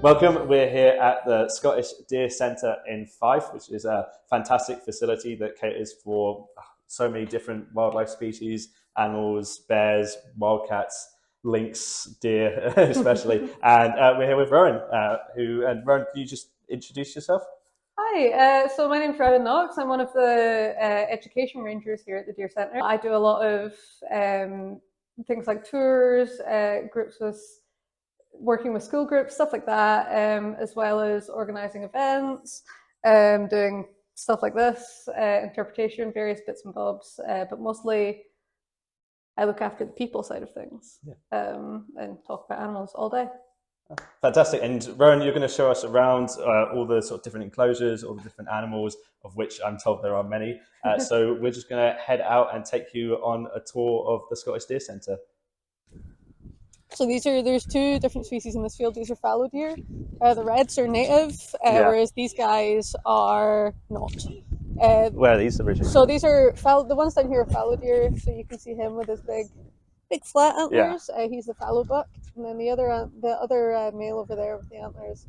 Welcome. We're here at the Scottish Deer Centre in Fife, which is a fantastic facility that caters for so many different wildlife species, animals, bears, wildcats, lynx, deer especially. And we're here with Rowan. Rowan, can you just introduce yourself? Hi, so my name's Rowan Knox. I'm one of the education rangers here at the Deer Centre. I do a lot of things like tours, working with school groups, stuff like that, as well as organising events, doing stuff like this, interpretation, various bits and bobs, but mostly I look after the people side of things, and talk about animals all day. Fantastic. And Rowan, you're going to show us around all the sort of different enclosures, all the different animals, of which I'm told there are many. So we're just going to head out and take you on a tour of the Scottish Deer Centre. So there's two different species in this field. These are fallow deer. The reds are native, whereas these guys are not. Where are these originally? So these are the ones down here are fallow deer. So you can see him with his big flat antlers. He's the fallow buck, and then the other male over there with the antlers,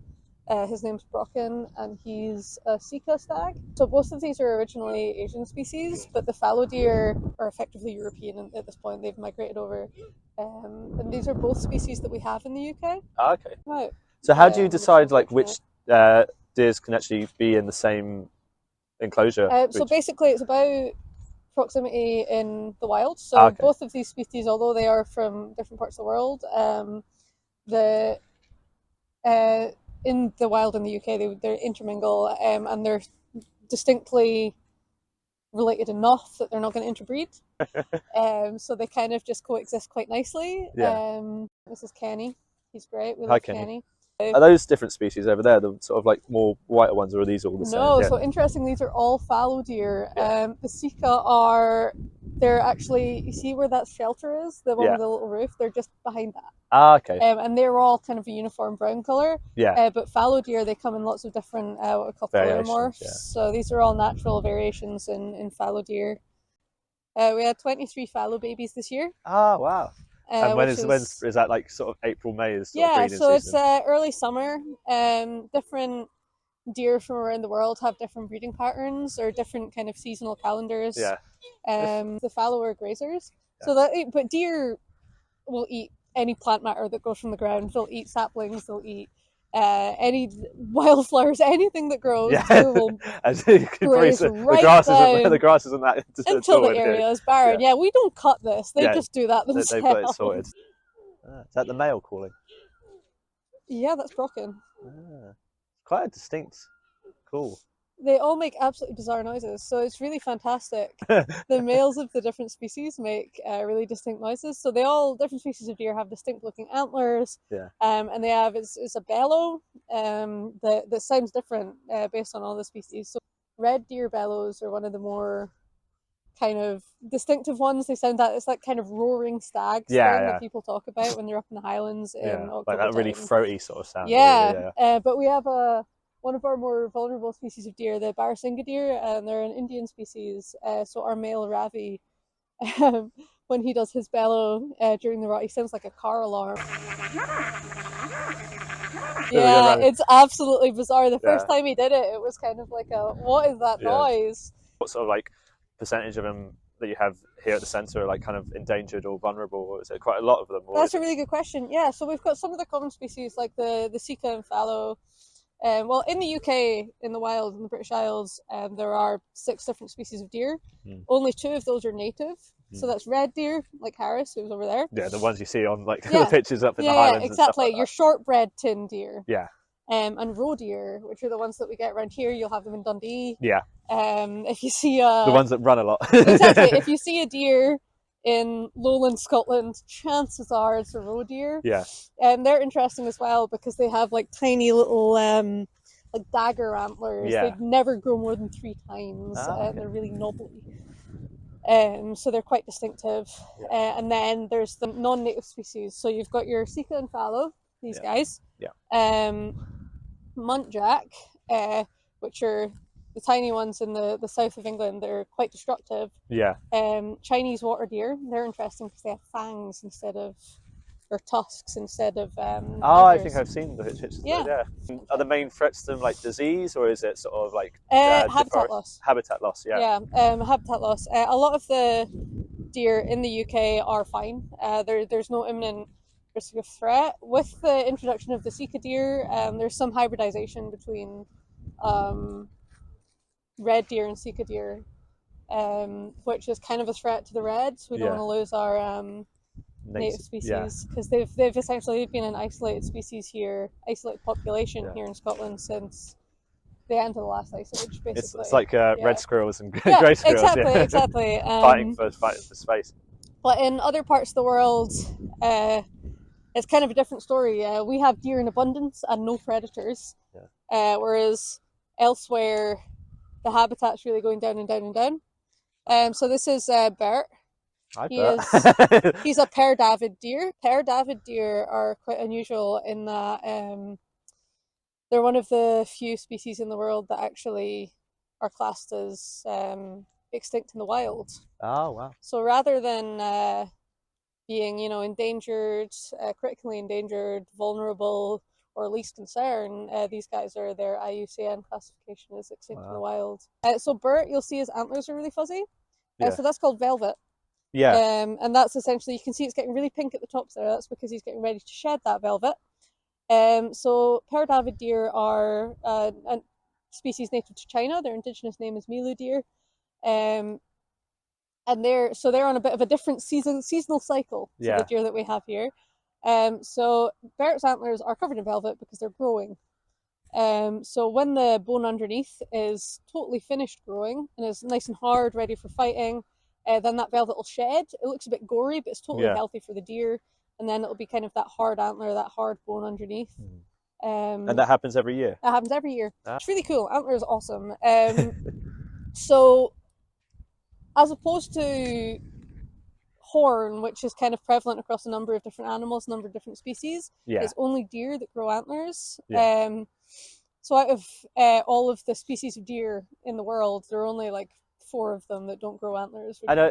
his name's Brocken, and he's a Sika stag. So both of these are originally Asian species, but the fallow deer are effectively European at this point. They've migrated over, and these are both species that we have in the UK. Okay. Right. So how do you decide which deers can actually be in the same enclosure? So basically, it's about proximity in the wild. So both of these species, although they are from different parts of the world, in the wild in the UK, they intermingle, and they're distinctly related enough that they're not going to interbreed. So they kind of just coexist quite nicely. This is Kenny. He's great. We love Kenny. Are those different species over there, the sort of more whiter ones, or are these all the same? No, so interesting, these are all fallow deer. The Sika they're actually, you see where that shelter is? The one with the little roof? They're just behind that. Okay. And they're all kind of a uniform brown colour. But fallow deer, they come in lots of different, what we call pleomorphs. So these are all natural variations in fallow deer. We had 23 fallow babies this year. Oh, wow. And when is that sort of April, May is sort of breeding so season? It's early summer. Different deer from around the world have different breeding patterns or different kind of seasonal calendars. The fallow are grazers. But deer will eat any plant matter that grows from the ground. They'll eat saplings, they'll eat any wildflowers, anything that grows. Will As you can graze the grass isn't that until the area is barren. We don't cut this. They just do that themselves. They've got it sorted. Is that the male calling? Yeah, that's Brocken. Quite a distinct call. They all make absolutely bizarre noises, so it's really fantastic. The males of the different species make really distinct noises. So different species of deer have distinct looking antlers, and they have it's a bellow that sounds different based on all the species. So red deer bellows are one of the more kind of distinctive ones. They sound it's like kind of roaring stag that people talk about when they're up in the Highlands in October like that really throaty sort of sound. But we have one of our more vulnerable species of deer, the Barasingha deer, and they're an Indian species. So our male Ravi, when he does his bellow during the rut, he sounds like a car alarm. It's absolutely bizarre. The first time he did it, it was kind of like what is that noise? What sort of percentage of them that you have here at the centre are kind of endangered or vulnerable, or is it quite a lot of them? That's a really good question. So we've got some of the common species like the Sika and fallow. Well, in the UK, in the wild, in the British Isles, there are 6 different species of deer. Only 2 of those are native. So that's red deer, like Harris, who's over there. Yeah, the ones you see on the pictures up in the Highlands. Yeah, exactly. And stuff like your short-bred tin deer. Yeah. And roe deer, which are the ones that we get around here. You'll have them in Dundee. Yeah. If you see the ones that run a lot. Exactly. If you see a deer in lowland Scotland, chances are it's a roe deer. And they're interesting as well because they have tiny little dagger antlers. They'd never grow more than 3 times. They're really knobbly. So they're quite distinctive. And then there's the non-native species. So you've got your Sika and fallow, these guys. Muntjac, which are the tiny ones in the south of England. They're quite destructive. Chinese water deer, they're interesting because they have fangs instead of or tusks instead of I think I've seen the pictures. Yeah. Are the main threats to them like disease, or is it sort of like habitat loss? Habitat loss, Yeah, habitat loss. A lot of the deer in the UK are fine. There's no imminent risk of threat. With the introduction of the Sika deer, there's some hybridization between red deer and Sika deer, which is kind of a threat to the reds. We don't want to lose our native species because they've essentially been an isolated species here, isolated population here in Scotland since the end of the last ice age, basically. It's like red squirrels and grey squirrels. Exactly. Fighting for space. But in other parts of the world, it's kind of a different story. We have deer in abundance and no predators, whereas elsewhere the habitat's really going down and down and down. So this is Bert. He's a pair-david deer. Pair-david deer are quite unusual in that they're one of the few species in the world that actually are classed as extinct in the wild. Oh, wow. So rather than being, endangered, critically endangered, vulnerable, or least concern, these guys are, their IUCN classification is extinct in the wild. So Bert, you'll see his antlers are really fuzzy. So that's called velvet. Yeah. And that's essentially, you can see it's getting really pink at the tops there. That's because he's getting ready to shed that velvet. So pair-david deer are a species native to China. Their indigenous name is Milu deer. And they're on a bit of a different seasonal cycle to the deer that we have here. So Bert's antlers are covered in velvet because they're growing. So when the bone underneath is totally finished growing and is nice and hard, ready for fighting, then that velvet will shed. It looks a bit gory, but it's totally healthy for the deer. And then it'll be kind of that hard antler, that hard bone underneath. And that happens every year? That happens every year. It's really cool. Antler is awesome. So as opposed to horn, which is kind of prevalent across a number of different animals, a number of different species, it's only deer that grow antlers. So out of all of the species of deer in the world, there are only like 4 of them that don't grow antlers. I know.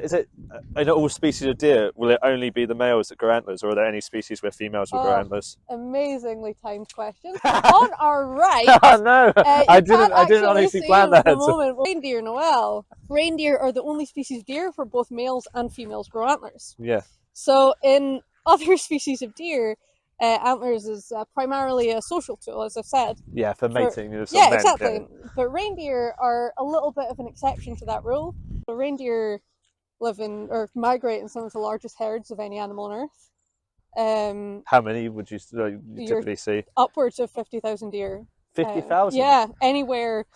I know all species of deer, will it only be the males that grow antlers, or are there any species where females will grow antlers? Amazingly timed question. On our right, oh no, I didn't honestly plan that. Reindeer, Noel. Reindeer are the only species of deer where both males and females grow antlers. Yeah. So in other species of deer, antlers is primarily a social tool, as I've said. Yeah, for mating. Exactly. Yeah. But reindeer are a little bit of an exception to that rule. So reindeer live in or migrate in some of the largest herds of any animal on Earth. How many would you typically see? Upwards of 50,000 deer. 50,000? Yeah, anywhere.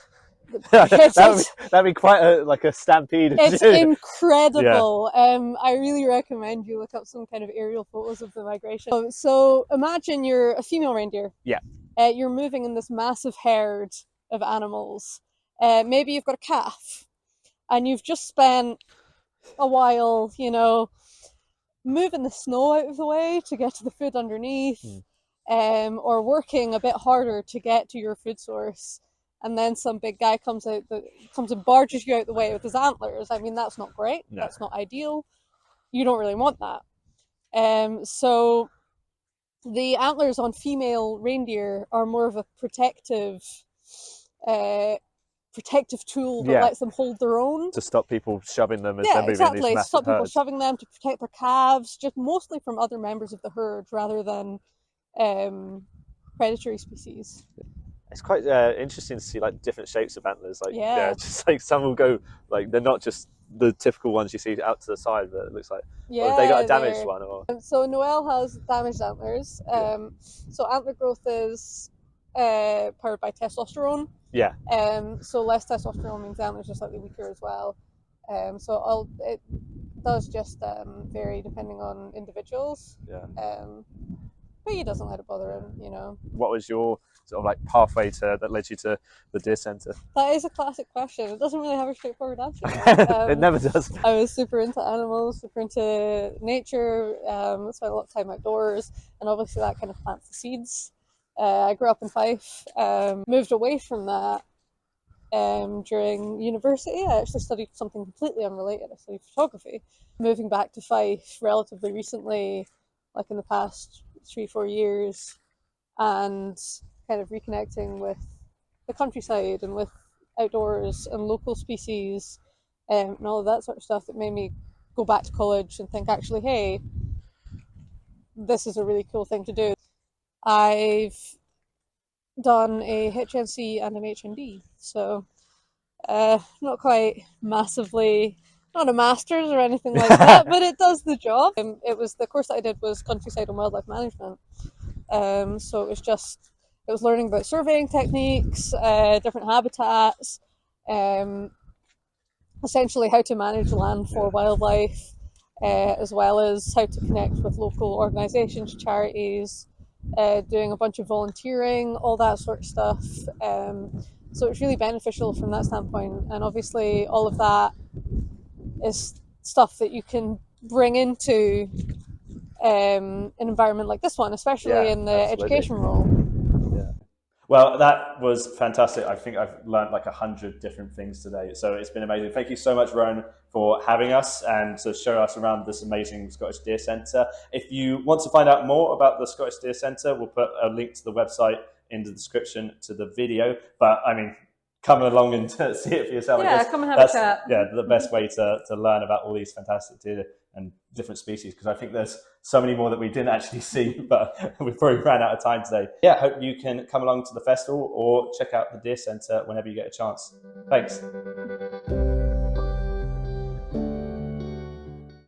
that'd be quite a stampede. It's incredible. I really recommend you look up some kind of aerial photos of the migration. So imagine you're a female reindeer. Yeah. You're moving in this massive herd of animals. Maybe you've got a calf, and you've just spent a while, moving the snow out of the way to get to the food underneath, or working a bit harder to get to your food source. And then some big guy comes and barges you out the way with his antlers. I mean, that's not great. No. That's not ideal. You don't really want that. So the antlers on female reindeer are more of a protective tool that lets them hold their own. To stop people shoving them as they're moving in these massive stop people herds. shoving them, to protect their calves, just mostly from other members of the herd rather than predatory species. It's quite interesting to see like different shapes of antlers. Just like some will go like they're not just the typical ones you see out to the side, but it looks like they got a damaged one. Or so Noel has damaged antlers. So antler growth is powered by testosterone. Yeah. So less testosterone means the antlers are slightly weaker as well. So it does just vary depending on individuals. Yeah. But he doesn't let it bother him, What was your sort of like pathway that led you to the deer centre? That is a classic question. It doesn't really have a straightforward answer. It never does. I was super into animals, super into nature, spent a lot of time outdoors, and obviously that kind of plants the seeds. I grew up in Fife, moved away from that during university. I actually studied something completely unrelated. I studied photography. Moving back to Fife relatively recently, like in the past 3-4 years, and kind of reconnecting with the countryside and with outdoors and local species, and all of that sort of stuff, that made me go back to college and think, actually, hey, this is a really cool thing to do. I've done a HNC and an HND, so not quite massively, not a master's or anything like that, but it does the job. It was, the course that I did was countryside and wildlife management, so it was learning about surveying techniques, different habitats, essentially how to manage land for wildlife, as well as how to connect with local organisations, charities, doing a bunch of volunteering, all that sort of stuff. So it's really beneficial from that standpoint. And obviously all of that is stuff that you can bring into an environment like this one, especially in the education role. Well, that was fantastic. I think I've learned like 100 different things today. So it's been amazing. Thank you so much, Rowan, for having us and to show us around this amazing Scottish Deer Centre. If you want to find out more about the Scottish Deer Centre, we'll put a link to the website in the description to the video. But I mean, come along and see it for yourself. Yeah, come and have a chat. Yeah, the best way to learn about all these fantastic deer and different species, because I think there's so many more that we didn't actually see, but we probably ran out of time today. Yeah, hope you can come along to the festival or check out the Deer Centre whenever you get a chance. Thanks.